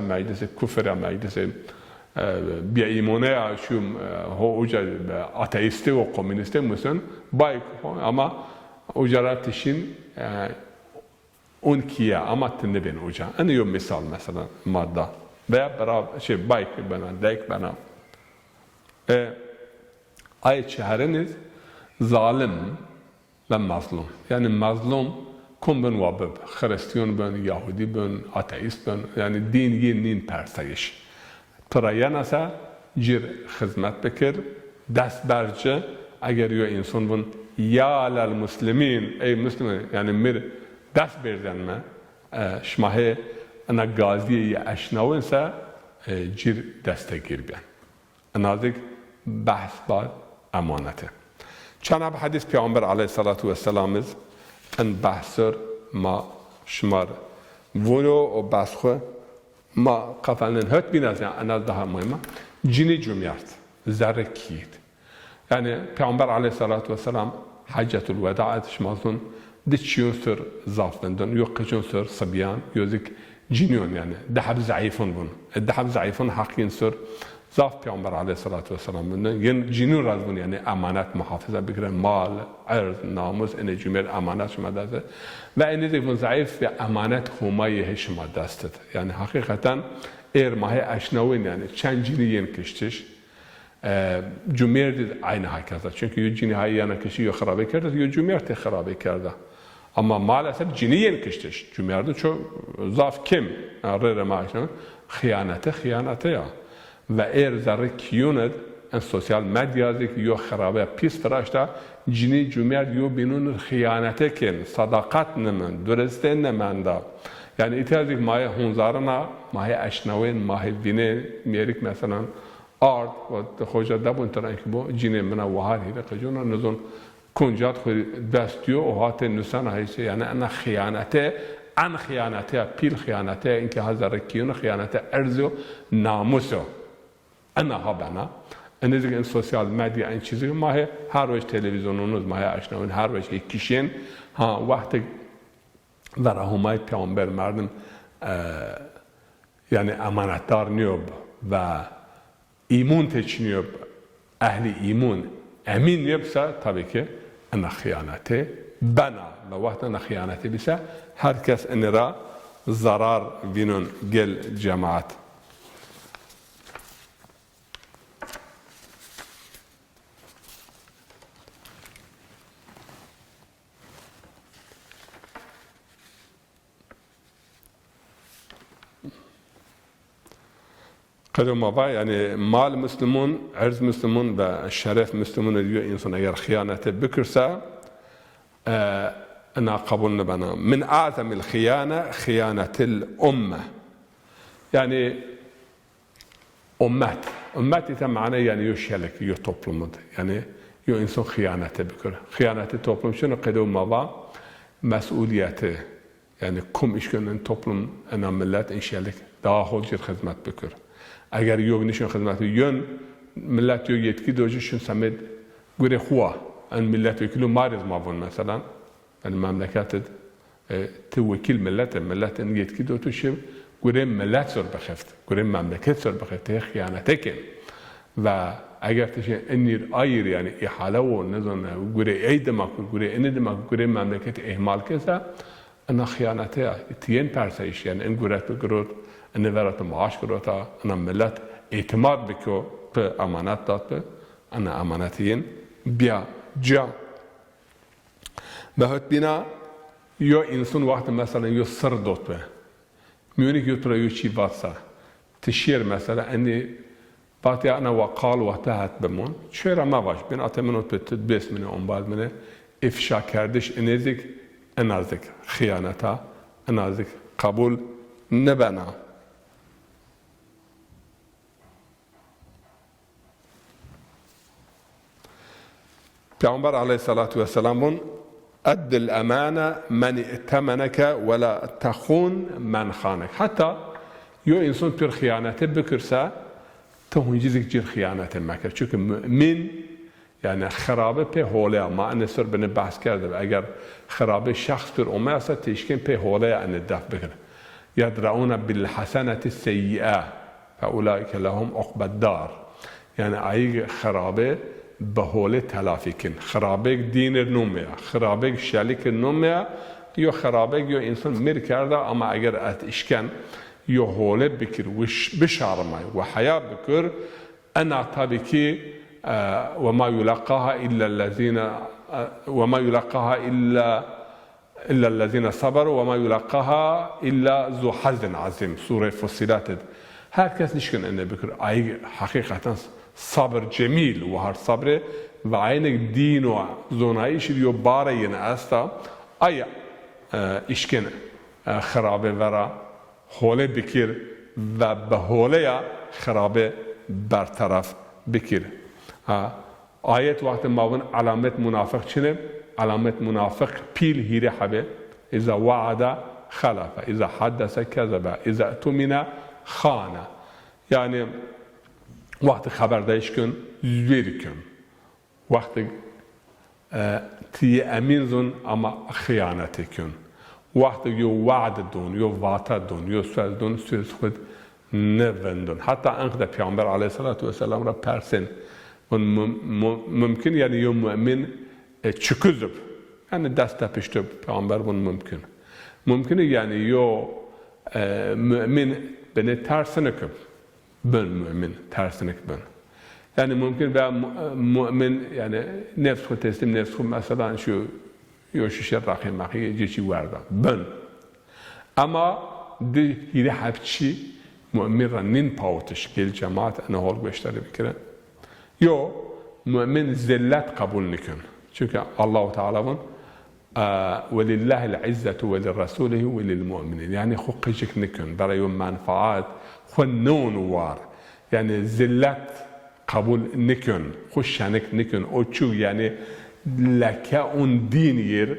کفر مجلس بیا ایمانه شو هو اوجا آتئیسته و کمونیسته مثلا بایک اما اوجا را تشین اون کیه اما تنبین اوجا اینه یو مثال مثلا ماده veya beraber bike bana dek bana ayet şehriniz zalim ve mazlum yani mazlum kum ben vabib Hristiyan ben Yahudi ben ateist ben yani din yenin perseyiş tarayanasa cir hizmet bekir dest berce eğer yo insan bun ya alel muslimin ey müslüman yani mir dest berzenme şmahe ana gaziye aşnavınsa cir destekir ben nazik bahs var amanete çana bir hadis Peygamber aleyhissalatu vesselam'ız en bahsör ma şmar volo o bahsxu ma kafanın höt binaz yani anaz daha mühim cini cumiyat zerre kiyit yani Peygamber aleyhissalatu vesselam haccetul veda şmazun دتشيون سر زافندن يوقجون سر صبيان يوزك جنيون يعني دحب زعيفون بون الدحب زعيفون حقين سر زاف پیامبر علیه السلام من ین جنون راز بون یعنی امانت محافظه بکره مال عرض ناموس این جمعه امانت شما دسته و این دیگه من ضعیف امانت همایه شما دستت یعنی حقیقتا ایر ماه اشناوین یعنی چند جنی ین کشتش جمعه دید عین هکذا چونکه یه جنی های یعنی کشی یا خرابه کرده یا جمعه تی خرابه کرده اما مال اصلا جنی ین کشتش جمعه دید چون زاف کم ریر ما اشناوین خیانته یا و ایر ذره کیوند ان سوسیال مدیازی که یو خرابه پیس فراشتا جنی جمعه یو بینون خیانته کن صداقت نمن درسته نمنده yani itirazı mahe hunzarına mahe aşnavên mahe vine merik mesela art ve hoca da bu taran ki bu cine mena vahar hire kajuna nizon kunjat xwe destiyo o hate nusan hayse yani ana xıyanete pil xıyanete inki hazar kiyuna xıyanete erzo namuso ana habana انزig in sosyal medya en çizi mahe her roz televizyonunuz mahe aşnavên her roz kişinin ha vakti و رهومای پیامبر مردم یعنی امانتدار نیوب و ایمون تچنیوب اهل ایمون امین نیوبسا tabii ki انا خیانته بنا و وقت انا خیانته بیسا هر کس ان را zarar vinun gel cemaat قدر ما yani mal Müslüman, arz Müslüman ve şeref Müslüman diyor insan eğer hıyanete bükürse ana kabul nebana. Min azamil hıyana hıyanetil umme. Yani ümmet ise mana yani yo şelik, yo toplumud. Yani yo insan hıyanete bükür. Hıyanete toplum şunu kadar ma mesuliyeti. Yani kum işgünün toplum ana millet inşallah daha holcir hizmet bükür. اگر یوگ نشون خدمت یون ملت یو یتکی دوجشون سمت گوره خوا ان ملت وکیلو مارز ماون مثلا ان مملکت توکیل ملت ان یتکی دو توشیم گوره ملت سر بخفت گوره مملکت سر بخفت خیانته کن و اگر تشین انیر آیر یعنی احاله و نزون گوره اید ماکو گوره اند ماکو گوره مملکت اهمال کسا انا خیانته تین پرسایش یعنی ان گوره بگرود ان ورات معاش کروتا انا ملت اعتماد بکو به امانت داد به انا امانتین بیا جا بهت بینا یو انسان وقت مثلا یو سر داد به میونی که تو یو چی واسه تشیر مثلا انی بعد انا وقال وقتها بمون چرا ما باش بین اتمنوت به تدبیس منه اون بعد منه افشا کردش انزیک انازیک خیانتا انازیک قبول نبنا پیامبر علیه السلام اد الامانه من ائتمنك ولا تخون من خانك حتی یو انسان پر خیانته بکرسه تو هنجیزی جیر خیانته مکر چون من یعنی خرابه په حوله ما ان سر بن بحث کرده اگر خرابه شخص پر اومه است تشکین په حوله ان دفع بکنه یدرعون بالحسنه السیئه فاولئک لهم عقبى الدار یعنی ای خرابه به حوله تلافی کن خرابه دین نومه خرابه شلیک نومه یا خرابه یا انسان مر کرده اما اگر ات اشکن یا حوله بکر وش بشارمه و حیا بکر انا طبی که وما يلقاها إلا الذين صبروا وما يلقاها إلا ذو حظ عظيم سورة فصلات هركس نشكن أن بكر أي حقيقة صبر جميل وهر صبر وعينك دين وزونايش يو بارين أستا أي إشكن خرابة ورا حوله بكر وبهوله خرابة برطرف بكر آیت وقت ماون علامت منافق چنه؟ علامت منافق پیل هیره حبه اذا وعد خلف اذا حدث كذب اذا اؤتمن خان yani وقت خبردارش کن زویر کن وقت تی امین زن اما خیانت کن وقت یو وعد دون یو وعده دون یو سوز دون سوز خود nevendun. Hatta ankda Peygamber aleyhissalatu vesselam ra persin. Mümkün yani yo mümin çıkızıp. Yani deste piştip Peygamber bun mümkün. Mümkün yani yo mümin beni tersine kıp. Ben mümin tersine kıp ben. Yani mümkün ve mümin yani nefsu teslim nefsu mesela şu yoşuşa rahim mahi geçi vardı. Ben. Ama de hire hepçi mümin ranin pavutiş gel cemaat ana hol beşleri bikire. Yo mümin zillet kabul nikun. Çünkü Allah-u Teala'nın وَلِلَّهِ الْعِزَّةُ وَلِلرَّسُولِهِ وَلِلْمُؤْمِنِينَ yani hukkicik nikun. Barayı menfaat khunun var. Yani zillet kabul nikun. Khuşşanik nikun. O çu yani leke on din yer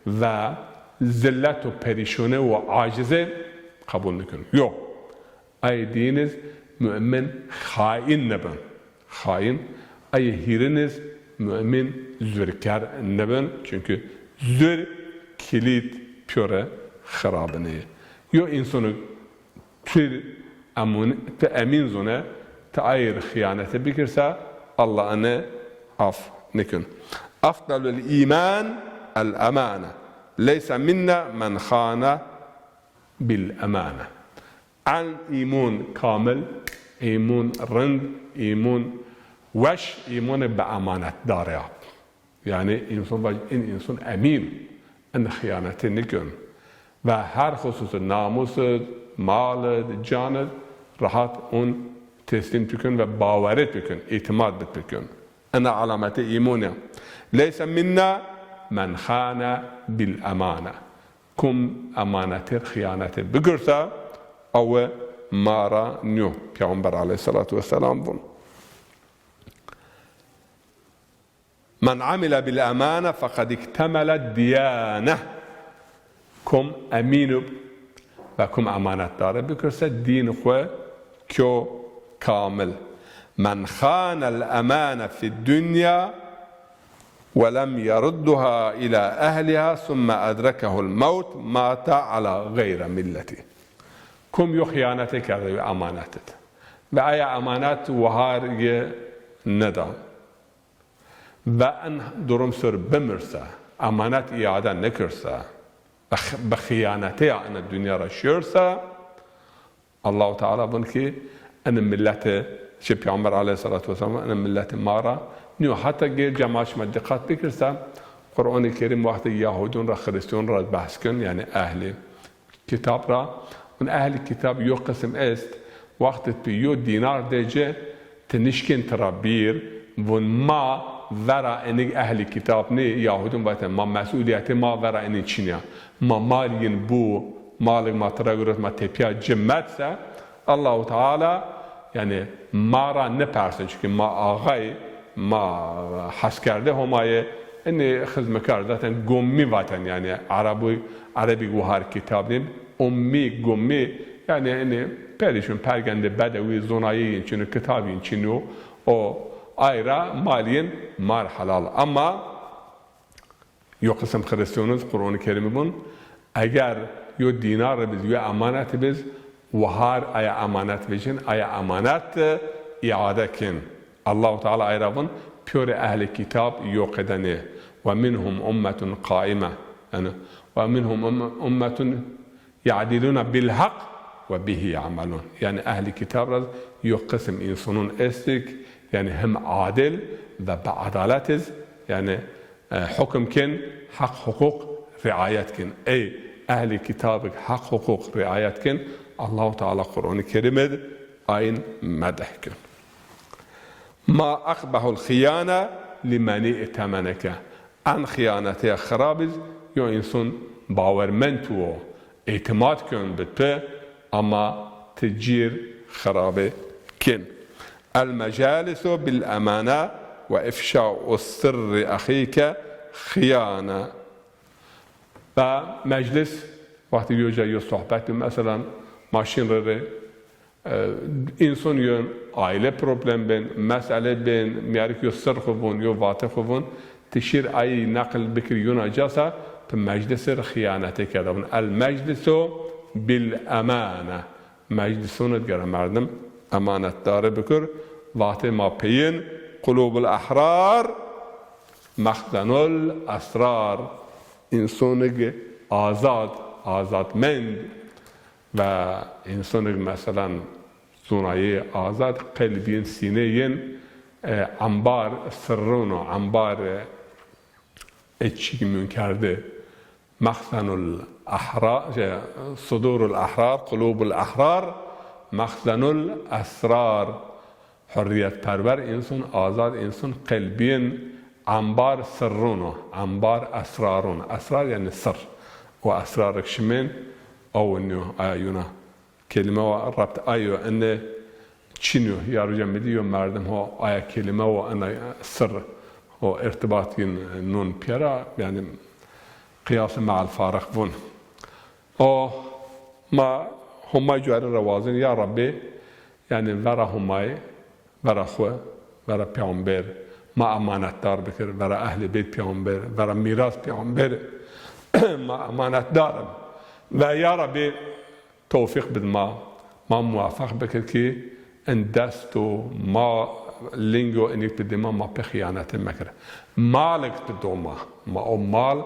ve zillet ve perişane ve acize kabul nikun. Yok. Ay diniz mümin hain nebin. Hain. Ay hiriniz mümin zürkar nebin. Çünkü zür kilit püre harabını. Yo insanı tür emin zone تأير خيانته بكرسا الله أنا أف نكن أفضل الإيمان الأمانة ليس منا من خان بالأمانة عن إيمان كامل إيمان رند إيمان وش إيمان بأمانة داريا يعني إنسان أمين أن خيانته نكن وهر خصوص الناموس مال جانب راحت اون teslim tükün ve bavaret tükün, itimat tükün. Ana alameti imune. Leysa minna men khana bil amana. Kum amanetir, hıyaneti bugürse av mara nyu. Peygamber aleyhissalatu vesselam bun. Men amila bil amana fekad iktemele diyane. Kum eminu ve kum amanetdare bugürse din xwe kyo كامل من خان الأمانة في الدنيا ولم يردها إلى أهلها ثم أدركه الموت مات على غير ملته كم يخيانتك هذه أماناتك بأي أمانات وهار ندى وأن درم سر بمرسا أمانات إعادة نكرسا بخيانتها أن الدنيا رشيرسا الله تعالى بنكي أنا ملته شو بيعمر عليه الصلاة والسلام أنا ملته مارا نيو حتى غير جماعة مدقات بكرسا القرآن الكريم واحد يهودون را خريستون را بحث كن يعني أهل كتاب را من أهل الكتاب يقسم است وقت بيو دينار ديجي تنشكن ترابير ون ما ورا إنك أهل الكتاب ني يهودون باتن ما مسؤوليات ما ورا إني تشينيا ما مالين بو مالك ما تراغرت ما تبيا جمعت الله تعالى yani mara ne persin çünkü ma ağay ma haskerde homaye eni hizmetkar zaten gommi vaten yani Arabi guhar kitabı ummi gommi yani eni perişun pergende bedevi zonayi için kitabı için o ayra maliyen mar halal ama yok kısım Hristiyanız Kur'an-ı Kerim'i bun eğer yo dinar biz yo emanet biz وهار أي أمانات بيجين أي أمانات إعادة كن الله تعالى أيضاً بيور أهل الكتاب يوقدنه ومنهم أمة قائمة يعني ومنهم أمة يعدلون بالحق وبه يعملون يعني أهل الكتاب يقسم إنسانون استك يعني هم عادل وبعدالات يعني حكم كن حق حقوق رعاية كن أي أهل الكتاب حق حقوق رعاية كن الله تعالى قرآن الكريم أين مدحك ما أقبح الخيانة لمن ائتمنك عن خيانته خرابز يو إنسان باورمنتو اعتماد كن بتبه أما تجير خرابه كن المجالس بالأمانة وإفشاء السر أخيك خيانة فمجلس وقت يوجد صحبت مثلا ماشین ره انسان یون aile problem ben mesele ben میاری سر خوبون یا واته خوبون تشیر ای نقل بکر یون اجازه تو مجلس خیانت کردن المجلس بالامانه مجلسونت گره مردم امانت داره بکر وقتی ما پین قلوب الاحرار مخزن الاسرار انسانگ آزادمند و انسانگ مثلا زونایی آزاد قلبین سینه انبار سرون و انبار چی میون کرده مخزن الاحرار صدور الاحرار قلوب الاحرار مخزن الاسرار حریت پرور انسان آزاد انسان قلبین انبار سرون انبار اسرارون اسرار یعنی سر و اسرار کشمین او انو آیونا کلمه و ربط آیو انه چینو یارو جمعیدی و مردم ها آیا کلمه و انه سر و ارتباطین نون پیرا يعني قياس مع الفارق بون او ما هم جوار روازن يا ربي يعني ورا همای ورا خو ورا پیامبر ما امانت دار بکر ورا اهل بیت پیامبر ورا میراث پیامبر ما امانت دارم و یا ربی توفیق بد ما موافق بکر که ان دست و ما لینگو انیک بده ما به خیانت مکر مالک بدو ما او مال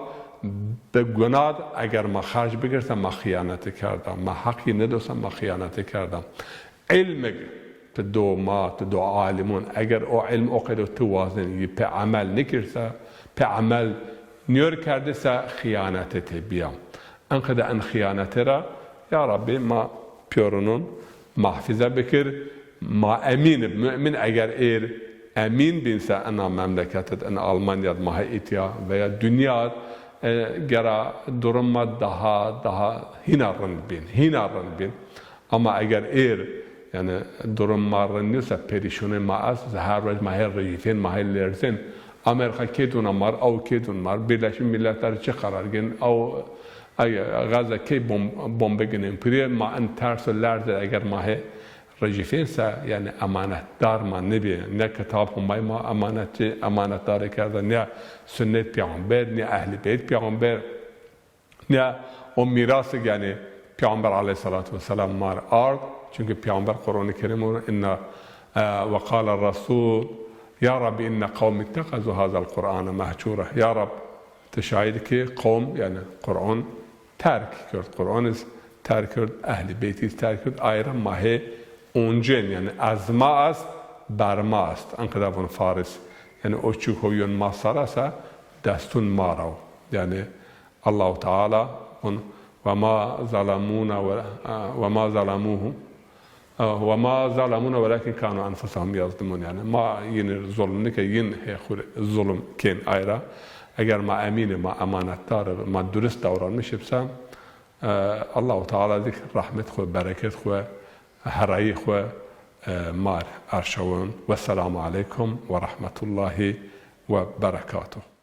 به گناه اگر ما خرج بگیرم ما خیانت کردم ما حقی نداشتم ما خیانت کردم علم تدو ما تدو عالمون اگر او علم اوقدو توازن به عمل نکرسه به عمل نیور کرده سه خیانت بیام انقدر ان خیانت را یا ربی ما پیورنون محفظه بکر ما امین مؤمن اگر ایر امین بینسه انا مملکتت ان آلمانیا ما ایتیا و یا دنیا گرا درم daha هینارن بین اما اگر ایر yani durum marranıyorsa perişane maaz her roz mahir rejifin mahillerden Amerika keduna var av kedun var Birleşmiş Milletler çıkarar gen av Gazze ki bombe genen priye ma en terslerde eğer mahi rejifinse yani amanetdar ma nebi ne kitap humay ma amanetdar kerden ne sünnet peygamber ne ehli beyt peygamber ne o mirası yani Peygamber aleyhissalatu vesselam var ard çünkü Peygamber Kur'an-ı Kerim inna ve kâle Rasul ya Rabbi inne kavmi ittehazu hazal Kur'an'ı mahcura ya Rab teşahid ki kavm yani Kur'an terk kırd Kur'an'ı terk kırd ehli beyti terk kırd ayrı mahe oncen yani azma ast barma ast ankada bunu Faris yani o çukoyun masarasa destun marav yani Allah-u Teala bunu وما ظلمونا ولكن كانوا انفسهم يظلمون يعني ما ين ظلم نك ين ظلم كين ايرا اگر ما امين ما امانتدار ما درست davranmış ipsam Allah Teala dik rahmet xo bereket xo harayi xo mar arşavun ve selamu aleyküm ve rahmetullahi ve berekatuhu